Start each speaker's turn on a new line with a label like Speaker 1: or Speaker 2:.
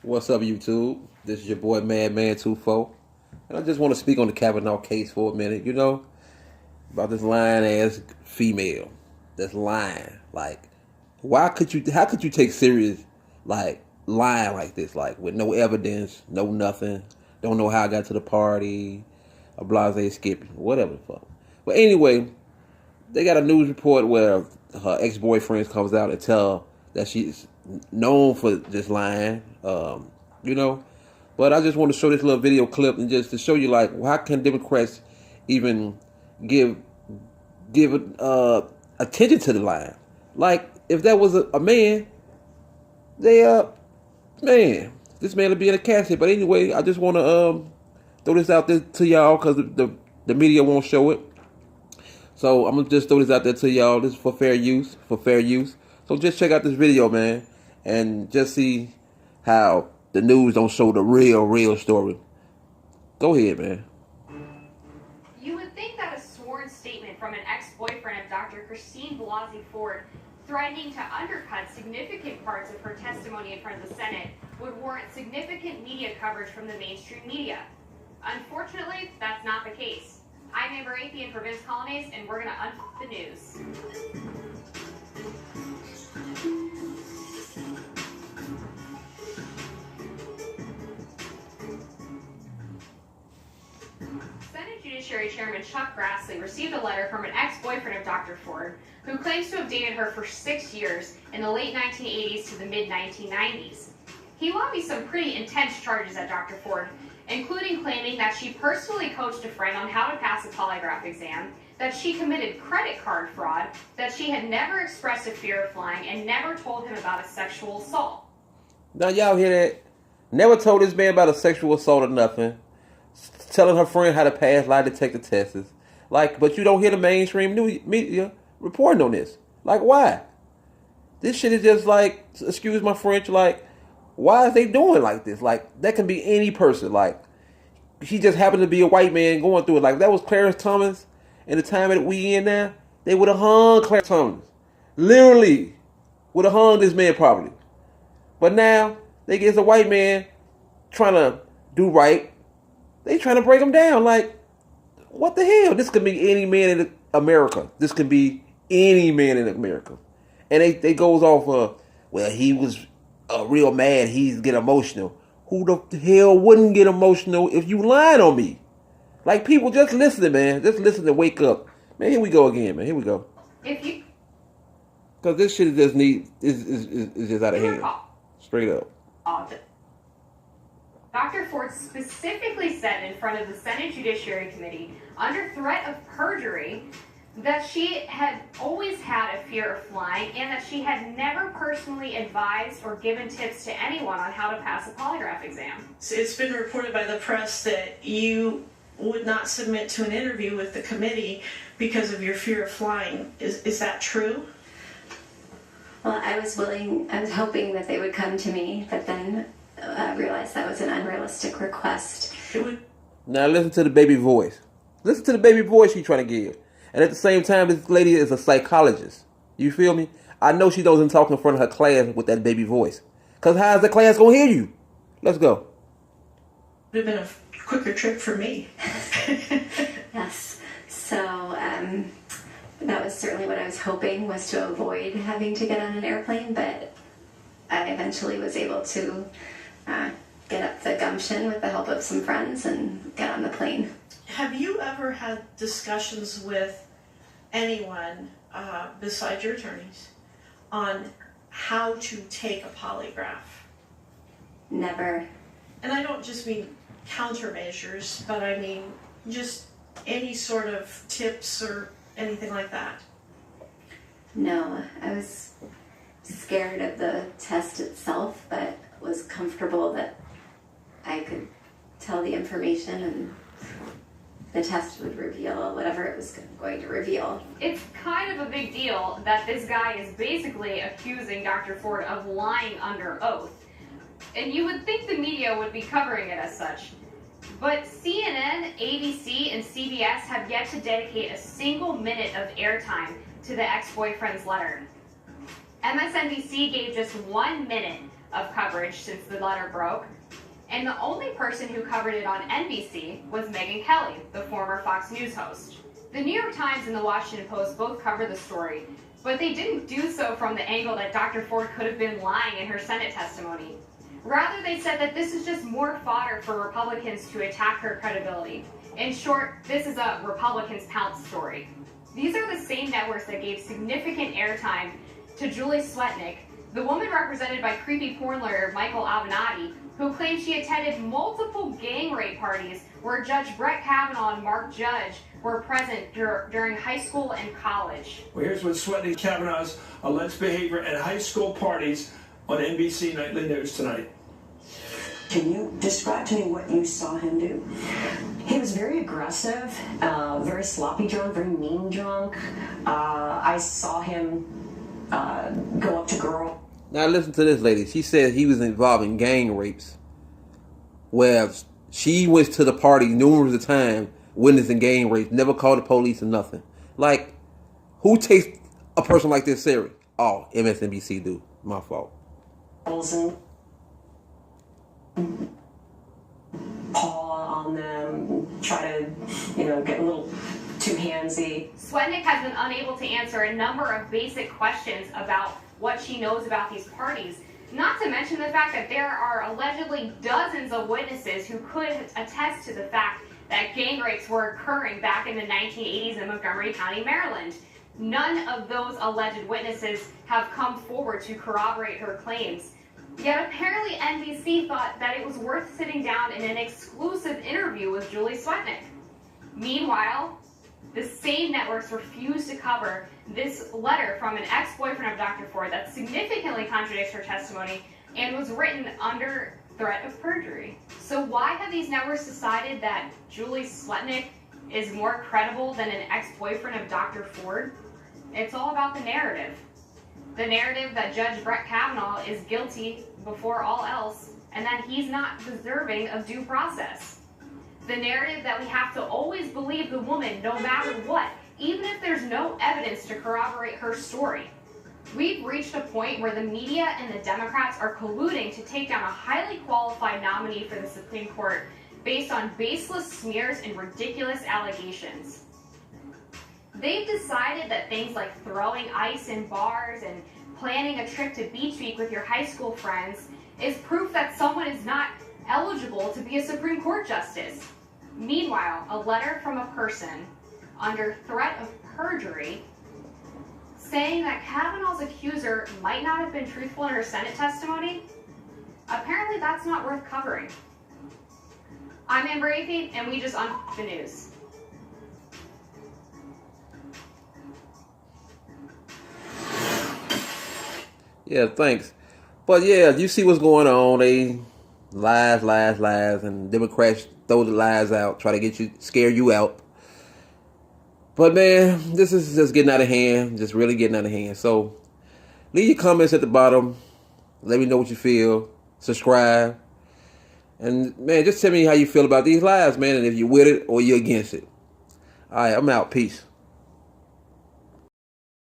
Speaker 1: What's up, YouTube? This is your boy Maddmann24. And I just want to speak on the Kavanaugh case for a minute, about this lying ass female that's lying. Like, how could you take serious, like, lying like this, like, with no evidence, no nothing, don't know how I got to the party, a blase skipping, whatever the fuck. But anyway, they got a news report where her ex-boyfriend comes out and tell that she's known for just lying, you know. But I just want to show this little video clip and just to show you, like, how can Democrats even give attention to the lying? Like, if that was a man, they man, this man would be in a casket. But anyway, I just want to throw this out there to y'all because the media won't show it. So I'm gonna just throw this out there to y'all. This is for fair use, So just check out this video, man, and just see how the news don't show the real story. Go ahead, man.
Speaker 2: You would think that a sworn statement from an ex-boyfriend of Dr. Christine Blasey Ford threatening to undercut significant parts of her testimony in front of the Senate would warrant significant media coverage from the mainstream media. Unfortunately, that's not the case. I'm Amber Atheian for Vince Colonnese, and we're going to unfold the news. Senate Judiciary Chairman Chuck Grassley received a letter from an ex-boyfriend of Dr. Ford who claims to have dated her for 6 years in the late 1980s to the mid-1990s. He lobbied some pretty intense charges at Dr. Ford, including claiming that she personally coached a friend on how to pass a polygraph exam, that she committed credit card fraud, that she had never expressed a fear of flying, and never told him about a sexual assault.
Speaker 1: Now y'all hear that? Never told this man about a sexual assault or nothing. Telling her friend how to pass lie detector tests. Like, but you don't hear the mainstream news media reporting on this. Like, why? This shit is just like, excuse my French, like, why is they doing like this? Like, that can be any person. Like, he just happened to be a white man going through it. Like, that was Clarence Thomas in the time that we in now, they would have hung Clarence Thomas. Literally would have hung this man probably. But now, they get a white man trying to do right. They trying to break him down. Like, what the hell? This could be any man in America. This could be any man in America. And they goes off, well, he was real mad. He's get emotional. Who the hell wouldn't get emotional if you lying on me? Like, people, just listen, man. Just listen and wake up. Man, here we go again, man. Here we go.
Speaker 2: If you...
Speaker 1: Because this shit is just out of hand. Straight up.
Speaker 2: Dr. Ford specifically said in front of the Senate Judiciary Committee, under threat of perjury, that she had always had a fear of flying and that she had never personally advised or given tips to anyone on how to pass a polygraph exam.
Speaker 3: So it's been reported by the press that you would not submit to an interview with the committee because of your fear of flying. Is that true?
Speaker 4: Well, I was hoping that they would come to me, but then realized that was an unrealistic request.
Speaker 1: Now listen to the baby voice. Listen to the baby voice she's trying to give. And at the same time, this lady is a psychologist. You feel me? I know she doesn't talk in front of her class with that baby voice. Because how's the class going to hear you? Let's go.
Speaker 3: Would have been a quicker trip for me.
Speaker 4: Yes. So that was certainly what I was hoping, was to avoid having to get on an airplane. But I eventually was able to get up the gumption with the help of some friends and get on the plane.
Speaker 3: Have you ever had discussions with anyone besides your attorneys on how to take a polygraph?
Speaker 4: Never.
Speaker 3: And I don't just mean countermeasures, but I mean just any sort of tips or anything like that.
Speaker 4: No, I was scared of the test itself, but was comfortable that I could tell the information and the test would reveal whatever it was going to reveal.
Speaker 2: It's kind of a big deal that this guy is basically accusing Dr. Ford of lying under oath. And you would think the media would be covering it as such. But CNN, ABC, and CBS have yet to dedicate a single minute of airtime to the ex-boyfriend's letter. MSNBC gave just 1 minute of coverage since the letter broke. And the only person who covered it on NBC was Megyn Kelly, the former Fox News host. The New York Times and the Washington Post both covered the story, but they didn't do so from the angle that Dr. Ford could have been lying in her Senate testimony. Rather, they said that this is just more fodder for Republicans to attack her credibility. In short, this is a Republicans pounce story. These are the same networks that gave significant airtime to Julie Swetnick, the woman represented by creepy porn lawyer Michael Avenatti, who claimed she attended multiple gang rape parties where Judge Brett Kavanaugh and Mark Judge were present during high school and college.
Speaker 5: Well, here's what Swetnick Kavanaugh's alleged behavior at high school parties on NBC Nightly News tonight.
Speaker 6: Can you describe to me what you saw him do?
Speaker 7: He was very aggressive, very sloppy drunk, very mean drunk. I saw him go up to girls.
Speaker 1: Now listen to this lady. She said he was involved in gang rapes, where she went to the party numerous of times witnessing gang rapes, never called the police or nothing. Like, who takes a person like this serious? Oh, MSNBC do. My fault.
Speaker 7: And paw on them, try to, get a little too handsy.
Speaker 2: Swetnick has been unable to answer a number of basic questions about what she knows about these parties, not to mention the fact that there are allegedly dozens of witnesses who could attest to the fact that gang rapes were occurring back in the 1980s in Montgomery County, Maryland. None of those alleged witnesses have come forward to corroborate her claims. Yet apparently NBC thought that it was worth sitting down in an exclusive interview with Julie Swetnick. Meanwhile, the same networks refused to cover this letter from an ex-boyfriend of Dr. Ford that significantly contradicts her testimony and was written under threat of perjury. So why have these networks decided that Julie Swetnick is more credible than an ex-boyfriend of Dr. Ford? It's all about the narrative. The narrative that Judge Brett Kavanaugh is guilty before all else and that he's not deserving of due process. The narrative that we have to always believe the woman no matter what, even if there's no evidence to corroborate her story. We've reached a point where the media and the Democrats are colluding to take down a highly qualified nominee for the Supreme Court based on baseless smears and ridiculous allegations. They've decided that things like throwing ice in bars and planning a trip to Beach Week with your high school friends is proof that someone is not eligible to be a Supreme Court justice. Meanwhile, a letter from a person under threat of perjury saying that Kavanaugh's accuser might not have been truthful in her Senate testimony, apparently that's not worth covering. I'm Amber Apey, and we just unpacked the news.
Speaker 1: Yeah, thanks. But yeah, you see what's going on. They lies, and Democrats throw the lies out, try to scare you out. But man, this is just getting out of hand, just really getting out of hand. So leave your comments at the bottom. Let me know what you feel. Subscribe. And man, just tell me how you feel about these lies, man, and if you're with it or you're against it. All right, I'm out. Peace.